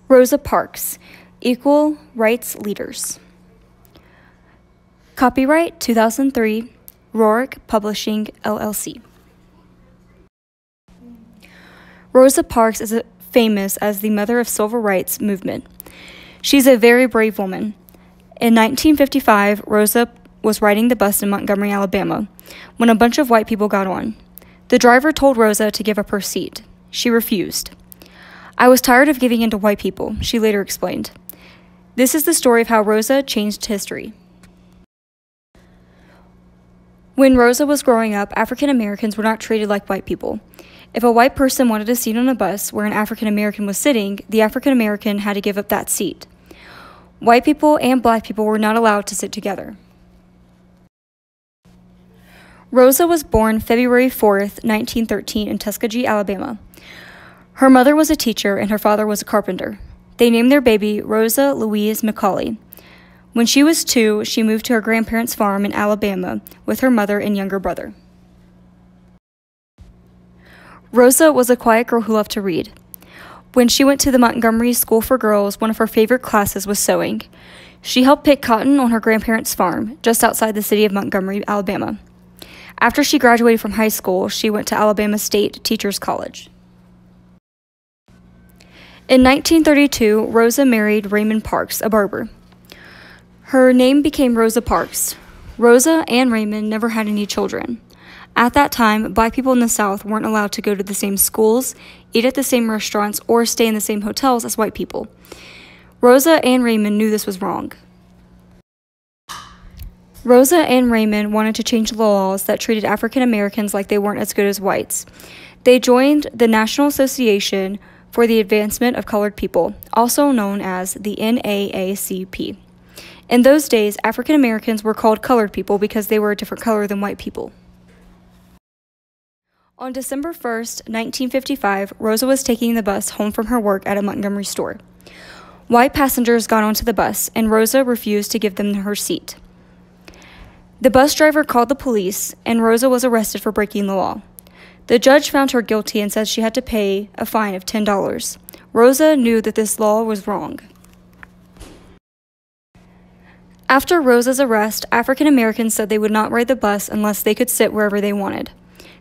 Rosa Parks, Equal Rights Leaders. Copyright 2003, Roark Publishing, LLC. Rosa Parks is famous as the mother of civil rights movement. She's a very brave woman. In 1955, Rosa was riding the bus in Montgomery, Alabama, when a bunch of white people got on. The driver told Rosa to give up her seat. She refused. "I was tired of giving in to white people," she later explained. This is the story of how Rosa changed history. When Rosa was growing up, African Americans were not treated like white people. If a white person wanted a seat on a bus where an African American was sitting, the African American had to give up that seat. White people and black people were not allowed to sit together. Rosa was born February 4th, 1913 in Tuskegee, Alabama. Her mother was a teacher and her father was a carpenter. They named their baby Rosa Louise McCauley. When she was 2, she moved to her grandparents' farm in Alabama with her mother and younger brother. Rosa was a quiet girl who loved to read. When she went to the Montgomery School for Girls, one of her favorite classes was sewing. She helped pick cotton on her grandparents' farm, just outside the city of Montgomery, Alabama. After she graduated from high school, she went to Alabama State Teachers College. In 1932, Rosa married Raymond Parks, a barber. Her name became Rosa Parks. Rosa and Raymond never had any children. At that time, black people in the South weren't allowed to go to the same schools, eat at the same restaurants, or stay in the same hotels as white people. Rosa and Raymond knew this was wrong. Rosa and Raymond wanted to change the laws that treated African Americans like they weren't as good as whites. They joined the National Association for the Advancement of Colored People, also known as the NAACP. In those days, African Americans were called colored people because they were a different color than white people. On December 1st, 1955, Rosa was taking the bus home from her work at a Montgomery store. White passengers got onto the bus, and Rosa refused to give them her seat. The bus driver called the police, and Rosa was arrested for breaking the law. The judge found her guilty and said she had to pay a fine of $10. Rosa knew that this law was wrong. After Rosa's arrest, African Americans said they would not ride the bus unless they could sit wherever they wanted.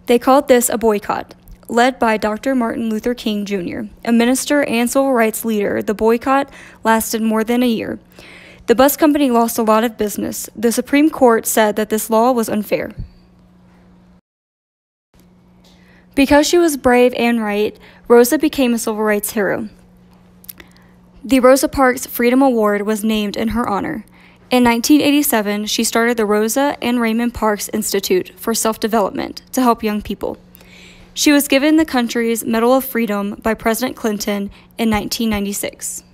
They called this a boycott. Led by Dr. Martin Luther King Jr., a minister and civil rights leader, the boycott lasted more than a year. The bus company lost a lot of business. The Supreme Court said that this law was unfair. Because she was brave and right, Rosa became a civil rights hero. The Rosa Parks Freedom Award was named in her honor. In 1987, she started the Rosa and Raymond Parks Institute for Self-Development to help young people. She was given the country's Medal of Freedom by President Clinton in 1996.